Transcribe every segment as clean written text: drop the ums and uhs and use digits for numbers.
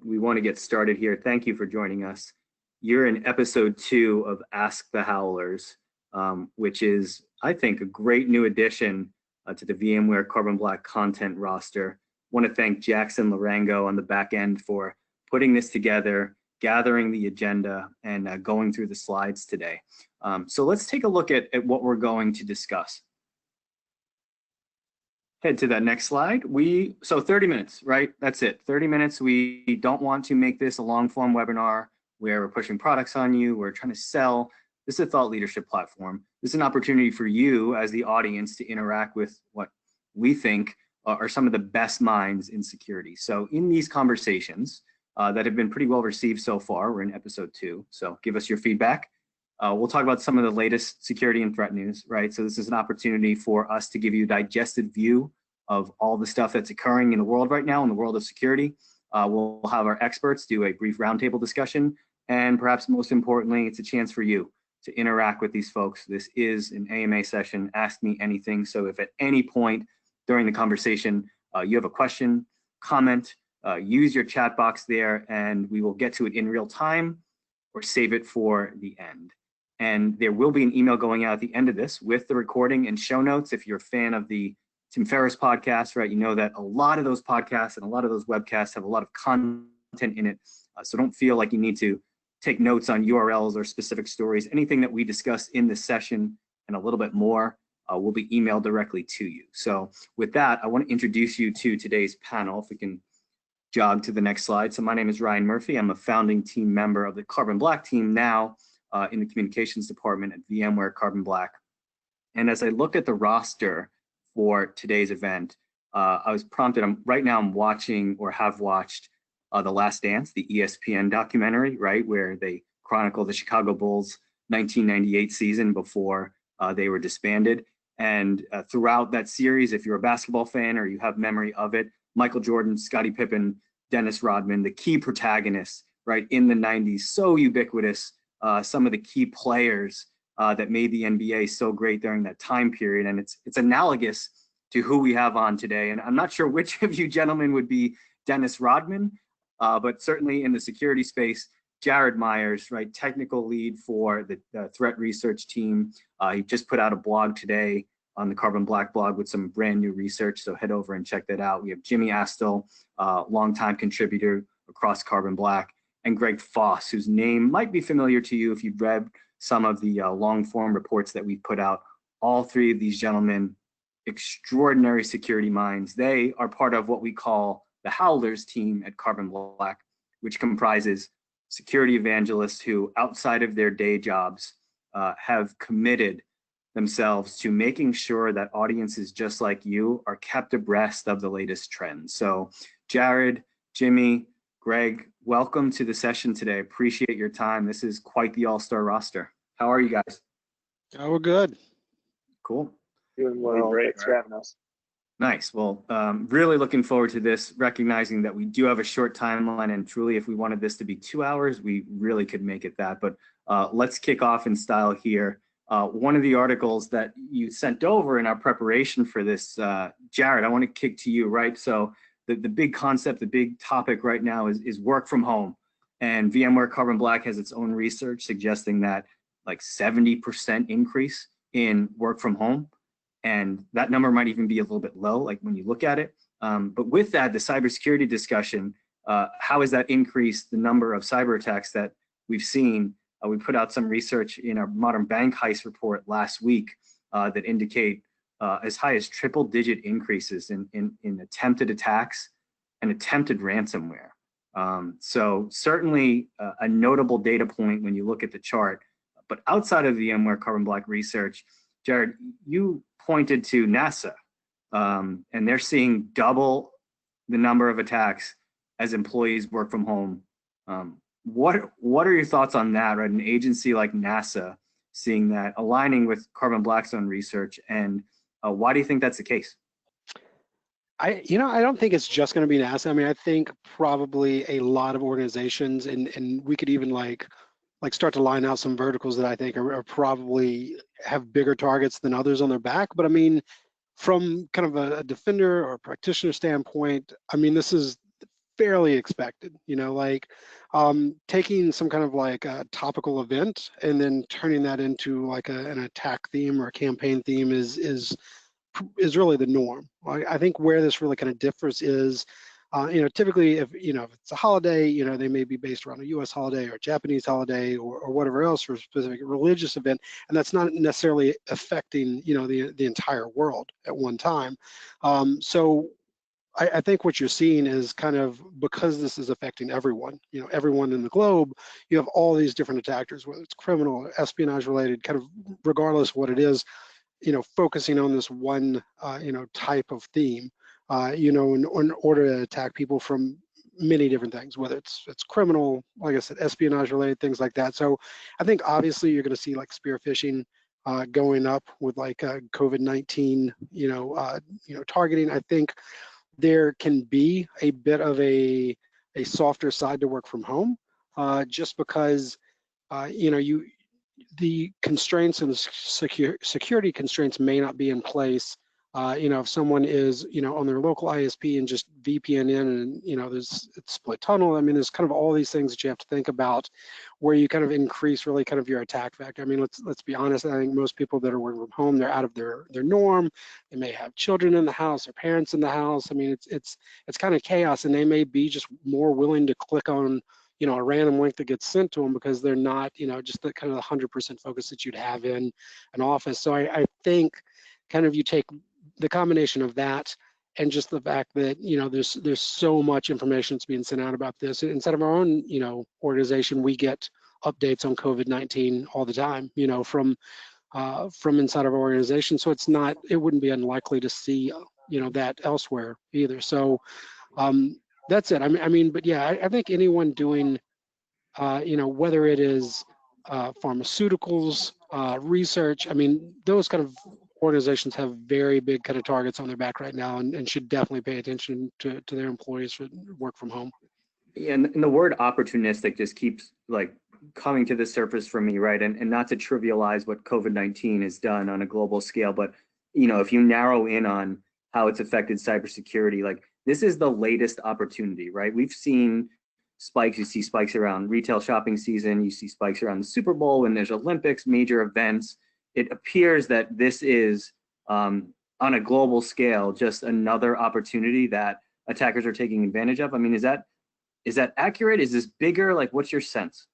We want to get started here. Thank you for joining us. You're in episode 2 of Ask the Howlers, which is, I think, a great new addition to the VMware Carbon Black content roster. I want to thank Jackson Larango on the back end for putting this together, gathering the agenda, and going through the slides today. So let's take a look at what we're going to discuss. Head to that next slide. So 30 minutes, right? That's it, 30 minutes. We don't want to make this a long form webinar where we're pushing products on you, we're trying to sell. This is a thought leadership platform. This is an opportunity for you as the audience to interact with what we think are some of the best minds in security. So in these conversations that have been pretty well received so far, we're in episode 2, so give us your feedback. We'll talk about some of the latest security and threat news, right? So this is an opportunity for us to give you a digested view of all the stuff that's occurring in the world right now, in the world of security. We'll have our experts do a brief roundtable discussion, and perhaps most importantly, it's a chance for you to interact with these folks. This is an AMA session, ask me anything. So if at any point during the conversation, you have a question, comment, use your chat box there, and we will get to it in real time or save it for the end. And there will be an email going out at the end of this with the recording and show notes. If you're a fan of the Tim Ferriss podcast, right, you know that a lot of those podcasts and a lot of those webcasts have a lot of content in it. So don't feel like you need to take notes on URLs or specific stories. Anything that we discuss in this session and a little bit more will be emailed directly to you. So with that, I want to introduce you to today's panel. If we can jog to the next slide. So my name is Ryan Murphy. I'm a founding team member of the Carbon Black team now in the communications department at VMware Carbon Black. And as I looked at the roster for today's event, I was prompted. Right now I'm watching or have watched The Last Dance, the ESPN documentary, right, where they chronicle the Chicago Bulls 1998 season before they were disbanded. And throughout that series, if you're a basketball fan or you have memory of it, Michael Jordan, Scottie Pippen, Dennis Rodman, the key protagonists, right, in the 90s, so ubiquitous, some of the key players that made the NBA so great during that time period. And it's analogous to who we have on today. And I'm not sure which of you gentlemen would be Dennis Rodman, but certainly in the security space, Jared Myers, right, technical lead for the threat research team. He just put out a blog today on the Carbon Black blog with some brand new research, so head over and check that out. We have Jimmy Astle, longtime contributor across Carbon Black, and Greg Foss, whose name might be familiar to you if you've read some of the long form reports that we've put out. All three of these gentlemen, extraordinary security minds. They are part of what we call the Howlers team at Carbon Black, which comprises security evangelists who, outside of their day jobs, have committed themselves to making sure that audiences just like you are kept abreast of the latest trends. So Jared, Jimmy, Greg, welcome to the session today. Appreciate your time. This is quite the all-star roster. How are you guys? Oh, we're good. Cool. Doing well. Great for having us. Nice. Well, really looking forward to this, recognizing that we do have a short timeline, and truly, if we wanted this to be 2 hours, we really could make it that. But let's kick off in style here. One of the articles that you sent over in our preparation for this, Jared, I want to kick to you, right? So the big concept, the big topic right now is work from home. And VMware Carbon Black has its own research suggesting that like 70% increase in work from home. And that number might even be a little bit low, like when you look at it. But with that, the cybersecurity discussion, how has that increased the number of cyber attacks that we've seen? We put out some research in our Modern Bank Heist report last week that indicate as high as triple-digit increases in attempted attacks and attempted ransomware. So certainly a notable data point when you look at the chart. But outside of the VMware Carbon Black research, Jared, you pointed to NASA, and they're seeing double the number of attacks as employees work from home. What are your thoughts on that, right? An agency like NASA seeing that, aligning with Carbon Black's own research, and why do you think that's the case? I don't think it's just going to be NASA. I mean, I think probably a lot of organizations, and we could even like start to line out some verticals that I think are probably have bigger targets than others on their back. But I mean, from kind of a defender or practitioner standpoint, I mean, this is fairly expected, like taking some kind of like a topical event and then turning that into like an attack theme or a campaign theme is really the norm. I think where this really kind of differs is, typically if it's a holiday, they may be based around a U.S. holiday or a Japanese holiday or whatever else for a specific religious event, and that's not necessarily affecting the entire world at one time. So I think what you're seeing is kind of, because this is affecting everyone, everyone in the globe, you have all these different attackers, whether it's criminal or espionage related, kind of regardless of what it is, focusing on this one, type of theme, in order to attack people from many different things, whether it's criminal, like I said, espionage related, things like that. So I think obviously you're going to see like spear phishing going up with like COVID-19, targeting. I think there can be a bit of a softer side to work from home, just because the constraints and security constraints may not be in place. If someone is on their local ISP and just VPN in, and it's split tunnel. I mean, there's kind of all these things that you have to think about, where you kind of increase really kind of your attack vector. I mean, let's be honest. I think most people that are working from home, they're out of their norm. They may have children in the house or parents in the house. I mean, it's kind of chaos, and they may be just more willing to click on a random link that gets sent to them because they're not just the kind of the 100% focus that you'd have in an office. So I think kind of you take the combination of that and just the fact that there's so much information that's being sent out about this. Inside of our own organization, we get updates on COVID-19 all the time, from inside of our organization. So it wouldn't be unlikely to see that elsewhere either. So that's it. I mean, but yeah, I think anyone doing whether it is pharmaceuticals, research, I mean, those kind of organizations have very big kind of targets on their back right now, and should definitely pay attention to their employees for work from home. Yeah, and the word opportunistic just keeps like coming to the surface for me, right? And not to trivialize what COVID-19 has done on a global scale, but if you narrow in on how it's affected cybersecurity, like this is the latest opportunity, right? We've seen spikes. You see spikes around retail shopping season. You see spikes around the Super Bowl when there's Olympics, major events. It appears that this is on a global scale just another opportunity that attackers are taking advantage of. I mean, is that accurate? Is this bigger? Like, what's your sense?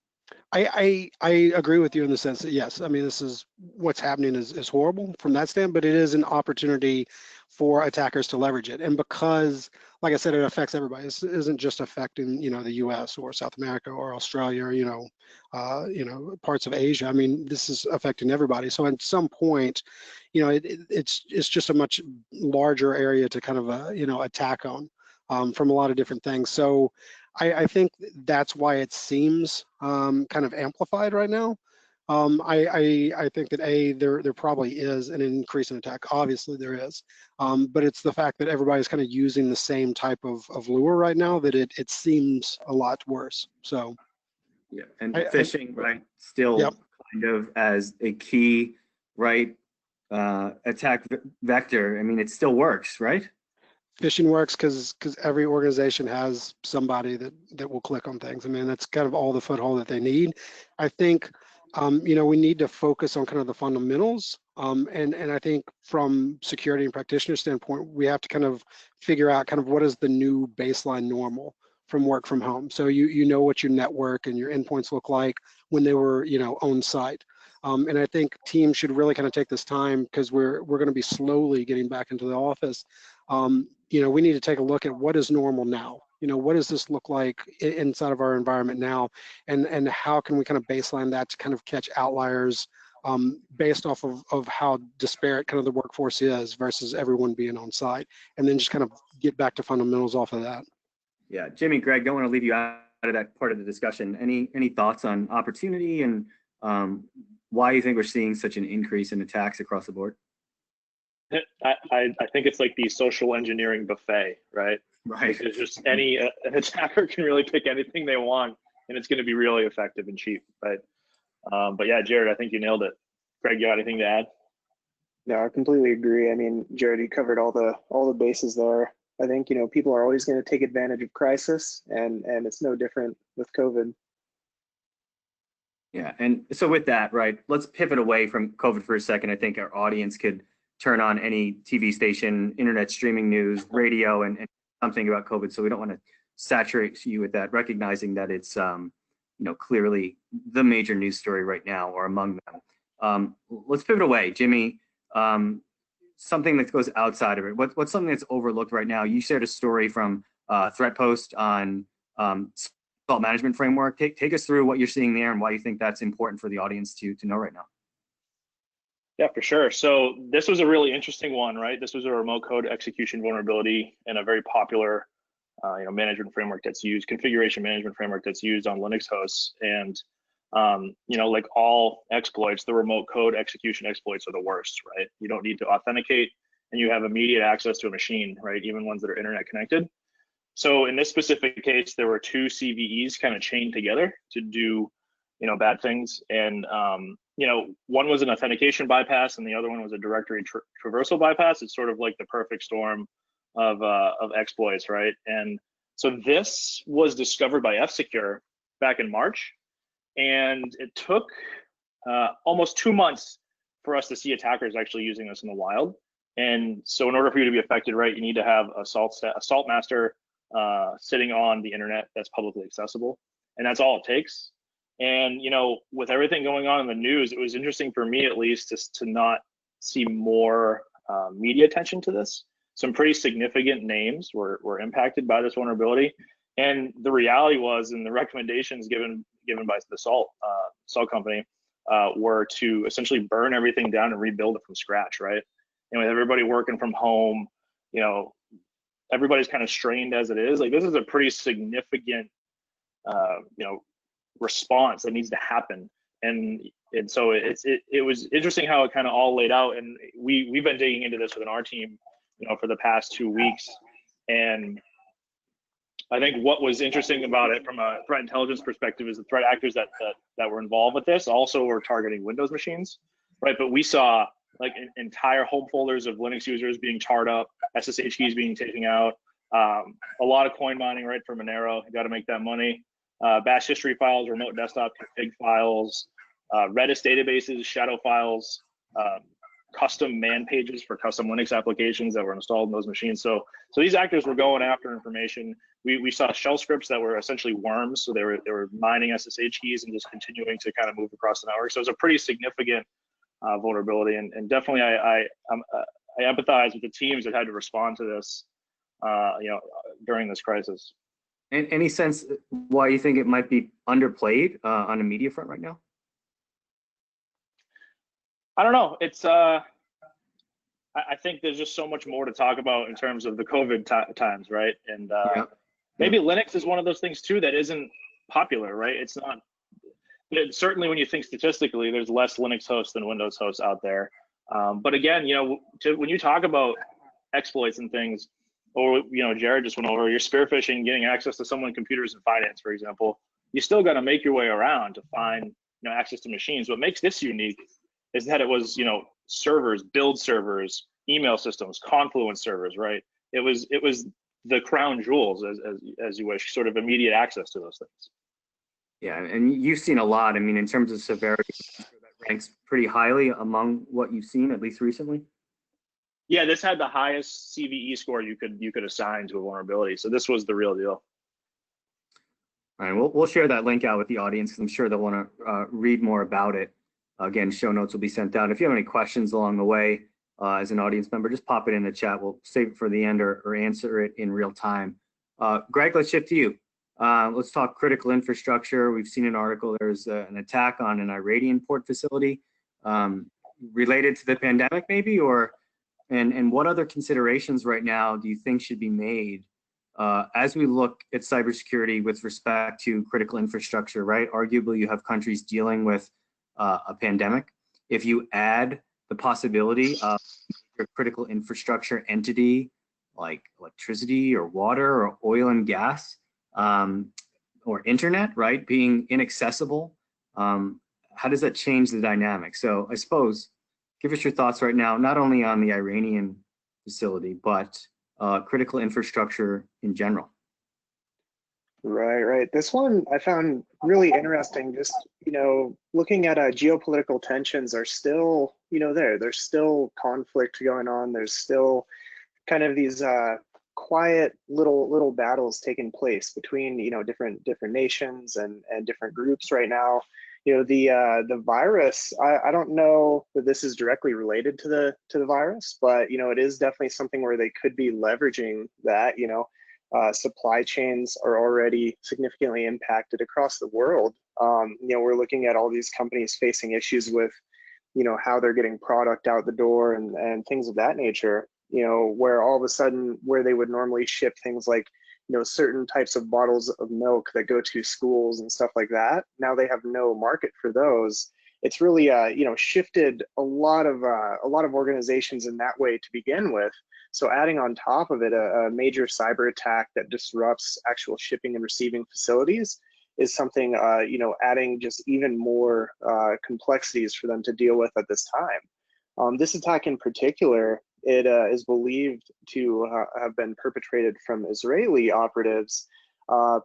I agree with you in the sense that, yes, I mean, this is what's happening is horrible from that standpoint, but it is an opportunity for attackers to leverage it. And because, like I said, it affects everybody. This isn't just affecting, the US or South America or Australia or, parts of Asia. I mean, this is affecting everybody. So at some point, it's just a much larger area to kind of, attack on from a lot of different things. So I think that's why it seems kind of amplified right now. I think that there probably is an increase in attack. Obviously there is, but it's the fact that everybody's kind of using the same type of lure right now that it seems a lot worse. So yeah, and phishing, right, still yep. Kind of as a key, right, attack vector. I mean, it still works, right? Phishing works because every organization has somebody that will click on things. I mean, that's kind of all the foothold that they need. I think, we need to focus on kind of the fundamentals. And I think from security and practitioner standpoint, we have to kind of figure out kind of what is the new baseline normal from work from home. So you know what your network and your endpoints look like when they were on site. And I think teams should really kind of take this time, because we're going to be slowly getting back into the office. We need to take a look at what is normal now. What does this look like inside of our environment now, and how can we kind of baseline that to kind of catch outliers based off of how disparate kind of the workforce is versus everyone being on site, and then just kind of get back to fundamentals off of that. Yeah, Jimmy, Greg, don't want to leave you out of that part of the discussion. Any thoughts on opportunity and why you think we're seeing such an increase in attacks across the board? I think it's like the social engineering buffet, right? Right. Because just an attacker can really pick anything they want, and it's going to be really effective and cheap. But yeah, Jared, I think you nailed it. Greg, you got anything to add? No, I completely agree. I mean, Jared, you covered all the bases there. I think, people are always going to take advantage of crisis, and it's no different with COVID. Yeah, and so with that, right, let's pivot away from COVID for a second. I think our audience could turn on any TV station, internet streaming news, radio, and something about COVID. So we don't want to saturate you with that, recognizing that it's clearly the major news story right now, or among them. Let's pivot away, Jimmy. Something that goes outside of it. What's something that's overlooked right now? You shared a story from Threat Post on assault management framework. Take us through what you're seeing there and why you think that's important for the audience to know right now. Yeah, for sure. So this was a really interesting one, right? This was a remote code execution vulnerability in a very popular management framework that's used, configuration management framework that's used on Linux hosts. And like all exploits, the remote code execution exploits are the worst, right? You don't need to authenticate, and you have immediate access to a machine, right? Even ones that are internet connected. So in this specific case, there were two CVEs kind of chained together to do, bad things. And, one was an authentication bypass and the other one was a directory traversal bypass. It's sort of like the perfect storm of exploits, right? And so this was discovered by F-Secure back in March. And it took almost 2 months for us to see attackers actually using this in the wild. And so in order for you to be affected, right, you need to have a assault master sitting on the internet that's publicly accessible. And that's all it takes. And, with everything going on in the news, it was interesting for me, at least, to not see more media attention to this. Some pretty significant names were impacted by this vulnerability. And the reality was, and the recommendations given by the salt company were to essentially burn everything down and rebuild it from scratch, right? And with everybody working from home, everybody's kind of strained as it is. Like, this is a pretty significant, response that needs to happen. And so it was interesting how it kind of all laid out. And we've been digging into this within our team, for the past 2 weeks. And I think what was interesting about it from a threat intelligence perspective is the threat actors that were involved with this also were targeting Windows machines, right? But we saw like entire home folders of Linux users being charred up, SSH keys being taken out, a lot of coin mining, right, for Monero. You got to make that money. Bash history files, remote desktop config files, Redis databases, shadow files, custom man pages for custom Linux applications that were installed in those machines. So these actors were going after information. We saw shell scripts that were essentially worms. So they were mining SSH keys and just continuing to kind of move across the network. So it was a pretty significant vulnerability. And definitely I empathize with the teams that had to respond to this, during this crisis. And any sense why you think it might be underplayed on a media front right now? I don't know. It's I think there's just so much more to talk about in terms of the COVID times, right? And maybe Linux is one of those things too that isn't popular, right? It's not. Certainly, when you think statistically, there's less Linux hosts than Windows hosts out there. But again, when you talk about exploits and things, or Jared just went over, you're spear phishing, getting access to someone's computers in finance, for example. You still got to make your way around to find access to machines. What makes this unique is that it was servers, build servers, email systems, Confluence servers, right? It was the crown jewels, as you wish, sort of immediate access to those things. Yeah, and you've seen a lot. I mean, in terms of severity, that ranks pretty highly among what you've seen, at least recently. Yeah, this had the highest CVE score you could assign to a vulnerability. So this was the real deal. All right, we'll share that link out with the audience because I'm sure they'll want to read more about it. Again, show notes will be sent out. If you have any questions along the way as an audience member, just pop it in the chat. We'll save it for the end or answer it in real time. Greg, let's shift to you. Let's talk critical infrastructure. We've seen an article. There's an attack on an Iranian port facility related to the pandemic, maybe, and what other considerations right now do you think should be made as we look at cybersecurity with respect to critical infrastructure, right? Arguably, you have countries dealing with a pandemic. If you add the possibility of a critical infrastructure entity like electricity or water or oil and gas or internet, right, being inaccessible, how does that change the dynamic? So I suppose, give us your thoughts right now, not only on the Iranian facility, but critical infrastructure in general. Right. This one I found really interesting. Just, looking at geopolitical tensions are still, there's still conflict going on. There's still kind of these quiet little battles taking place between, different nations and different groups right now. The virus, I don't know that this is directly related to the virus, but it is definitely something where they could be leveraging that. Supply chains are already significantly impacted across the world. We're looking at all these companies facing issues with, how they're getting product out the door and things of that nature. Where all of a sudden, where they would normally ship things like, certain types of bottles of milk that go to schools and stuff like that, now they have no market for those. It's really, shifted a lot of organizations in that way to begin with. So adding on top of it a major cyber attack that disrupts actual shipping and receiving facilities is something, adding just even more complexities for them to deal with at this time. This attack in particular, it is believed to have been perpetrated from Israeli operatives,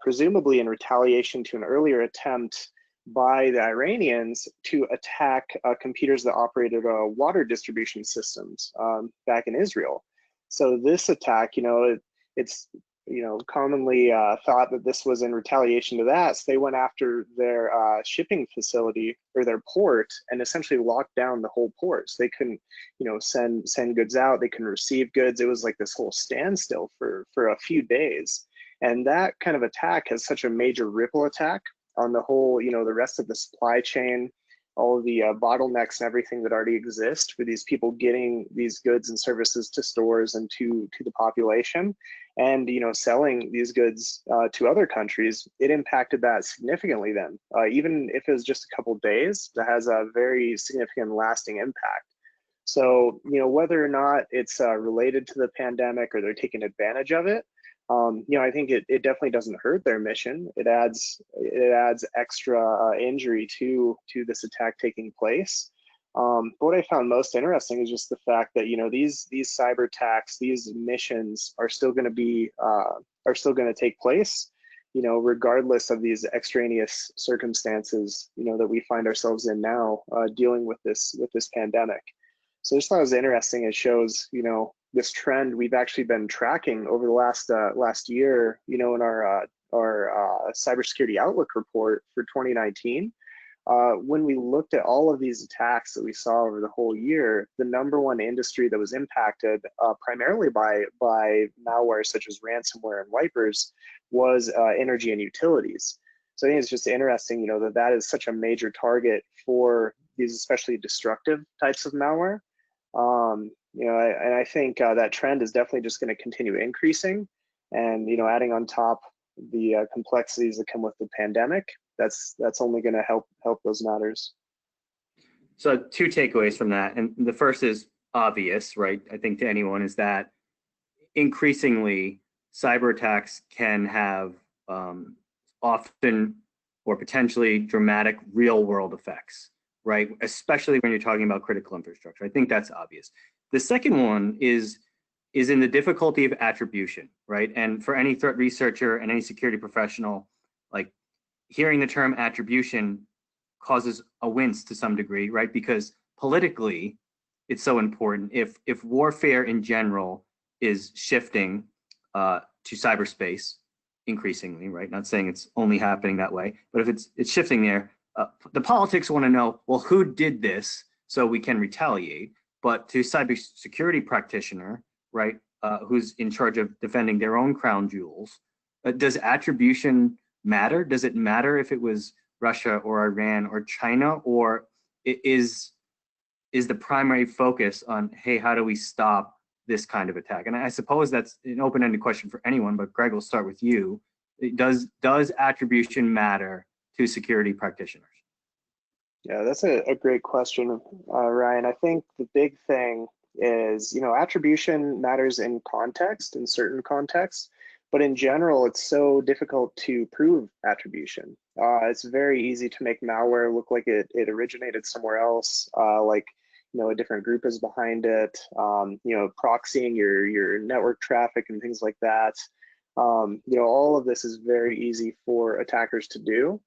presumably in retaliation to an earlier attempt by the Iranians to attack computers that operated water distribution systems back in Israel. So this attack, it's commonly thought that this was in retaliation to that. So they went after their shipping facility or their port and essentially locked down the whole port. So they couldn't, send goods out. They couldn't receive goods. It was like this whole standstill for a few days. And that kind of attack has such a major ripple attack on the whole, the rest of the supply chain, all of the bottlenecks and everything that already exist for these people getting these goods and services to stores and to the population, and selling these goods to other countries. It impacted that significantly. Then, even if it was just a couple days, that has a very significant lasting impact. So, whether or not it's related to the pandemic or they're taking advantage of it, I think it definitely doesn't hurt their mission. It adds extra injury to this attack taking place. But what I found most interesting is just the fact that these cyber attacks, these missions are still going to take place, regardless of these extraneous circumstances that we find ourselves in now, dealing with this pandemic. So I just thought it was interesting. It shows this trend we've actually been tracking over the last year, in our cybersecurity outlook report for 2019. When we looked at all of these attacks that we saw over the whole year, the #1 industry that was impacted primarily by malware such as ransomware and wipers was energy and utilities. So I think it's just interesting, that is such a major target for these especially destructive types of malware. And I think that trend is definitely just going to continue increasing, and adding on top the complexities that come with the pandemic, that's only going to help those matters. So 2 takeaways from that, and the first is obvious, right? I think to anyone, is that increasingly cyber attacks can have often or potentially dramatic real world effects, right? Especially when you're talking about critical infrastructure. I think that's obvious. The second one is in the difficulty of attribution, right? And for any threat researcher and any security professional, like, hearing the term attribution causes a wince to some degree, right? Because politically, it's so important. If warfare in general is shifting to cyberspace increasingly, right? Not saying it's only happening that way, but if it's shifting there, the politics want to know, well, who did this so we can retaliate? But to cybersecurity practitioner, right, who's in charge of defending their own crown jewels, does attribution matter? Does it matter if it was Russia or Iran or China, or is the primary focus on, hey, how do we stop this kind of attack? And I suppose that's an open-ended question for anyone, but Greg, we'll start with you. Does attribution matter to security practitioners? Yeah, that's a great question, Ryan. I think the big thing is, attribution matters in context, in certain contexts, but in general, it's so difficult to prove attribution. It's very easy to make malware look like it originated somewhere else, like, a different group is behind it, proxying your network traffic and things like that. All of this is very easy for attackers to do,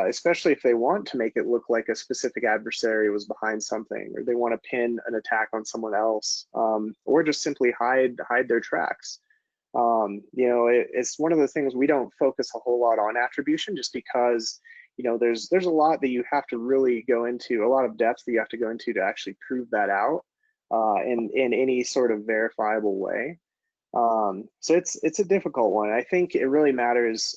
especially if they want to make it look like a specific adversary was behind something, or they want to pin an attack on someone else, or just simply hide their tracks. It's one of the things we don't focus a whole lot on attribution, just because there's a lot that you have to really go into, a lot of depth that you have to go into to actually prove that out in any sort of verifiable way. So it's a difficult one. I think it really matters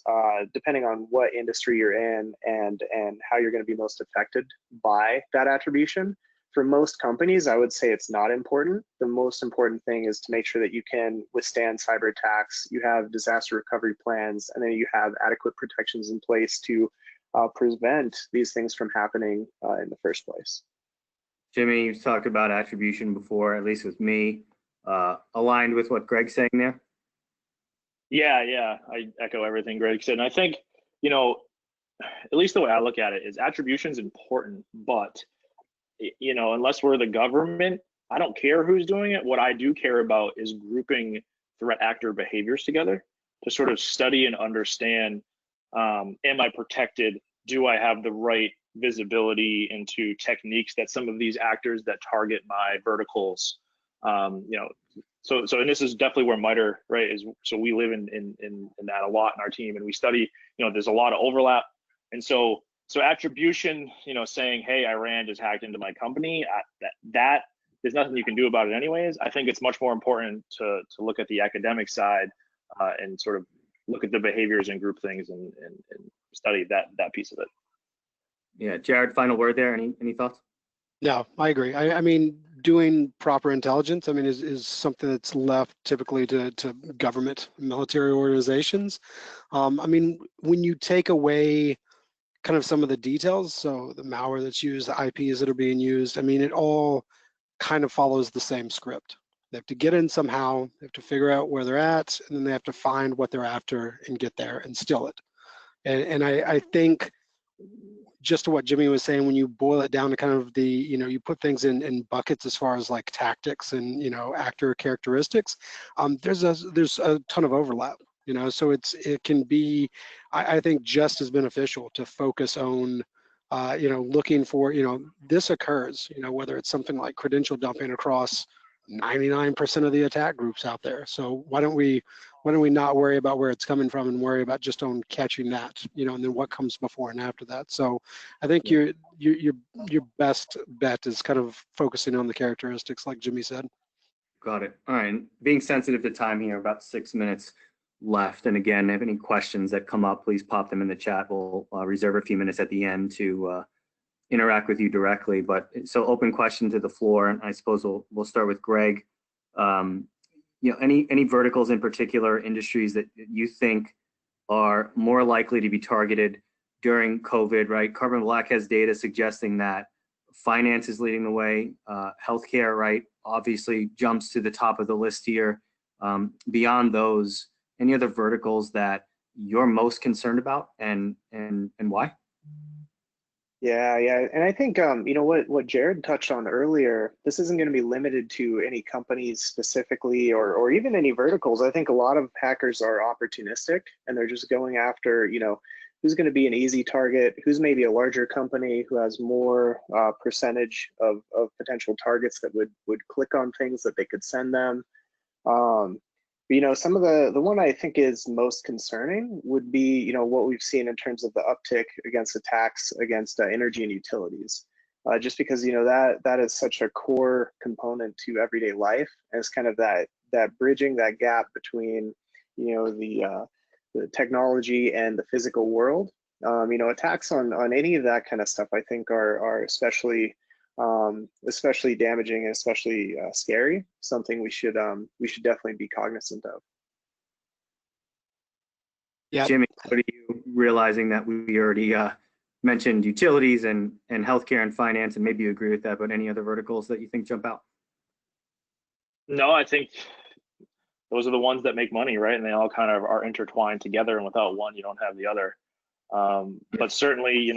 depending on what industry you're in and how you're going to be most affected by that attribution. For most companies, I would say it's not important. The most important thing is to make sure that you can withstand cyber attacks, you have disaster recovery plans, and then you have adequate protections in place to prevent these things from happening in the first place. Jimmy, you've talked about attribution before, at least with me. Aligned with what Greg's saying there? Yeah, I echo everything Greg said. And I think, at least the way I look at it is attribution is important, but unless we're the government, I don't care who's doing it. What I do care about is grouping threat actor behaviors together to sort of study and understand, am I protected? Do I have the right visibility into techniques that some of these actors that target my verticals, so and this is definitely where MITRE, right, is. So we live in that a lot in our team, and we study, there's a lot of overlap. And so attribution, saying, hey, Iran just hacked into my company, that there's nothing you can do about it anyways. I think it's much more important to look at the academic side and sort of look at the behaviors and group things and study that piece of it. Yeah, Jared, final word there. Any thoughts? No, I agree. I mean, doing proper intelligence, is something that's left typically to government, military organizations. When you take away kind of some of the details, so the malware that's used, the IPs that are being used, it all kind of follows the same script. They have to get in somehow, they have to figure out where they're at, and then they have to find what they're after and get there and steal it. And I think, just to what Jimmy was saying, when you boil it down to kind of the, you put things in buckets as far as like tactics and, actor characteristics, there's a ton of overlap, so it can be, I think, just as beneficial to focus on, looking for, this occurs, whether it's something like credential dumping across 99% of the attack groups out there. So why don't we not worry about where it's coming from and worry about just on catching that, and then what comes before and after that. So I think your best bet is kind of focusing on the characteristics, like Jimmy said. Got it. All right. Being sensitive to time here, about 6 minutes left. And again, if any questions that come up, please pop them in the chat. We'll reserve a few minutes at the end to interact with you directly. But so open question to the floor, and I suppose we'll start with Greg. Any verticals in particular, industries that you think are more likely to be targeted during COVID, right? Carbon Black has data suggesting that finance is leading the way. Healthcare, right, obviously jumps to the top of the list here. Beyond those, any other verticals that you're most concerned about, and why? Yeah, and I think what Jared touched on earlier, this isn't going to be limited to any companies specifically, or even any verticals. I think a lot of hackers are opportunistic, and they're just going after, who's going to be an easy target, who's maybe a larger company who has more percentage of potential targets that would click on things that they could send them. Some of the one I think is most concerning would be, what we've seen in terms of the uptick against attacks against energy and utilities, just because, that is such a core component to everyday life, as kind of that bridging that gap between, the technology and the physical world. Attacks on any of that kind of stuff, I think, are especially damaging and especially scary. Something we should definitely be cognizant of. Yeah, Jimmy, what are you realizing that we already mentioned utilities and healthcare and finance, and maybe you agree with that, but any other verticals that you think jump out? No, I think those are the ones that make money, right? And they all kind of are intertwined together, and without one, you don't have the other. But certainly,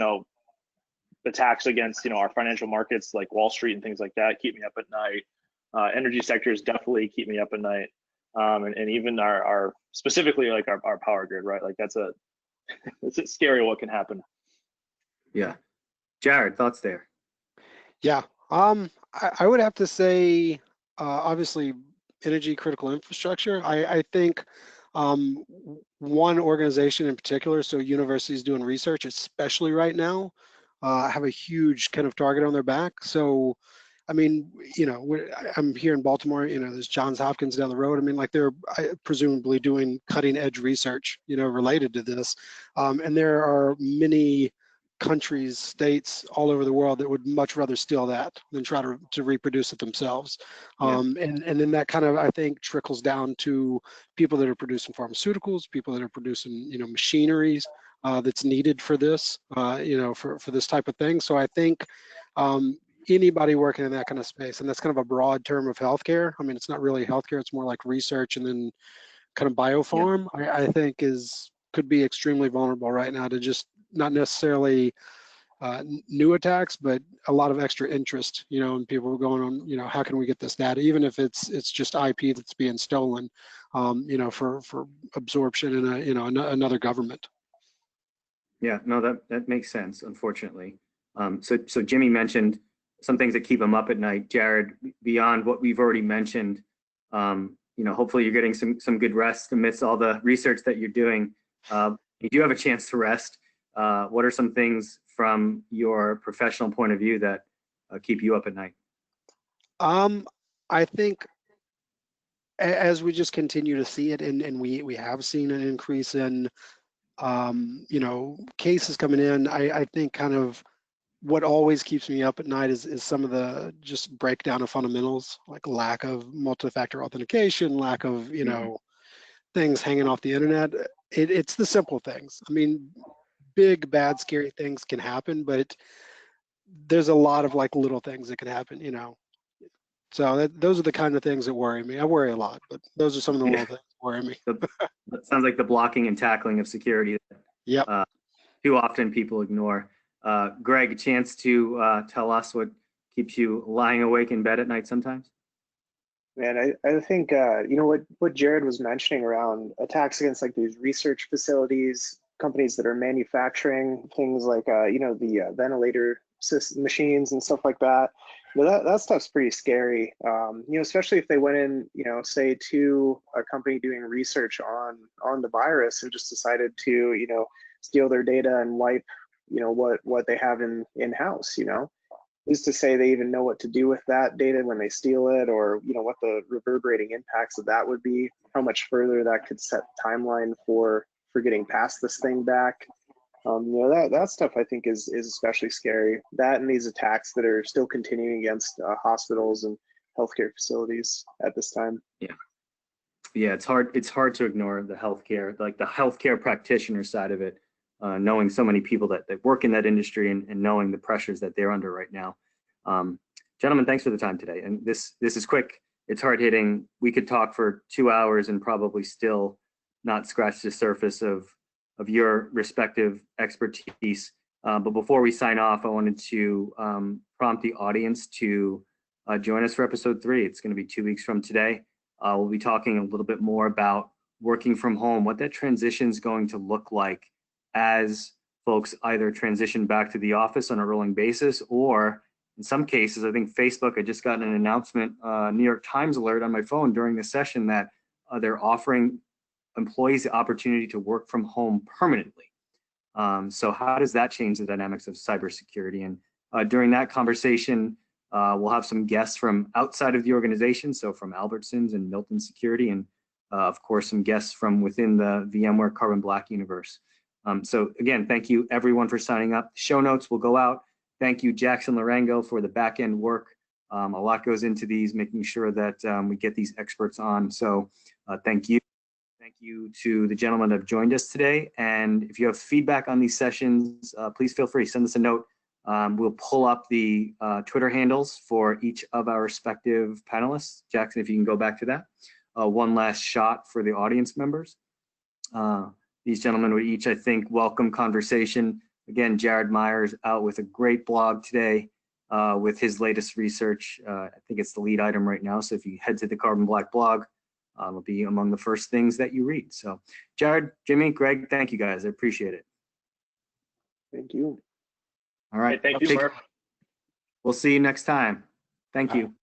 attacks against, our financial markets like Wall Street and things like that keep me up at night. Energy sectors definitely keep me up at night. And even our specifically like our power grid, right? Like it's scary what can happen. Yeah. Jared, thoughts there? Yeah, I would have to say, obviously, energy critical infrastructure. I think one organization in particular, so universities doing research, especially right now, have a huge kind of target on their back. So, I mean, I'm here in Baltimore, there's Johns Hopkins down the road. I mean, like they're presumably doing cutting edge research, related to this. And there are many countries, states all over the world that would much rather steal that than try to reproduce it themselves. And then that kind of, I think, trickles down to people that are producing pharmaceuticals, people that are producing, machineries that's needed for this, for this type of thing. So I think anybody working in that kind of space, and that's kind of a broad term of healthcare. I mean, it's not really healthcare, it's more like research and then kind of biofarm, I think could be extremely vulnerable right now to just not necessarily new attacks, but a lot of extra interest, and people going on, how can we get this data, even if it's just IP that's being stolen, for absorption in another government. Yeah, no, that makes sense, unfortunately. So Jimmy mentioned some things that keep him up at night. Jared, beyond what we've already mentioned, hopefully you're getting some good rest amidst all the research that you're doing. You do have a chance to rest. What are some things from your professional point of view that keep you up at night? I think as we just continue to see it, and we have seen an increase in, cases coming in, I think kind of what always keeps me up at night is some of the just breakdown of fundamentals, like lack of multi-factor authentication, lack of, things hanging off the internet. It's the simple things. I mean, big, bad, scary things can happen, but there's a lot of like little things that can happen, So those are the kind of things that worry me. I worry a lot, but those are some of the little things that worry me. That sounds like the blocking and tackling of security that too often people ignore. Greg, a chance to tell us what keeps you lying awake in bed at night sometimes? Man, I think, what Jared was mentioning around attacks against like these research facilities, companies that are manufacturing things like, the ventilator machines and stuff like that. That stuff's pretty scary, especially if they went in, say to a company doing research on the virus and just decided to, steal their data and wipe, what they have in-house, Who's to say they even know what to do with that data when they steal it, or what the reverberating impacts of that would be, how much further that could set the timeline for getting past this thing back. That stuff I think is especially scary. That and these attacks that are still continuing against hospitals and healthcare facilities at this time. Yeah, it's hard to ignore the healthcare, like the healthcare practitioner side of it. Knowing so many people that work in that industry and knowing the pressures that they're under right now. Gentlemen, thanks for the time today. And this is quick. It's hard hitting. We could talk for 2 hours and probably still not scratch the surface of your respective expertise. But before we sign off, I wanted to prompt the audience to join us for episode 3. It's going to be 2 weeks from today. We'll be talking a little bit more about working from home, what that transition is going to look like as folks either transition back to the office on a rolling basis, or in some cases, I think Facebook, I just got an announcement, New York Times alert on my phone during the session that they're offering employees the opportunity to work from home permanently. So how does that change the dynamics of cybersecurity? And during that conversation, we'll have some guests from outside of the organization, so from Albertsons and Milton Security, and of course, some guests from within the VMware Carbon Black universe. So again, thank you everyone for signing up. Show notes will go out. Thank you, Jackson Larango, for the back end work. A lot goes into these, making sure that we get these experts on. So thank you. Thank you to the gentlemen that have joined us today. And if you have feedback on these sessions, please feel free, send us a note. We'll pull up the Twitter handles for each of our respective panelists. Jackson, if you can go back to that. One last shot for the audience members. These gentlemen would each, I think, welcome conversation Again, Jared Myers out with a great blog today with his latest research. I think it's the lead item right now. So if you head to the Carbon Black blog, it'll be among the first things that you read. So Jared, Jimmy, Greg, thank you guys. I appreciate it. Thank you. All right. Hey, thank you, Mark. We'll see you next time. Thank you.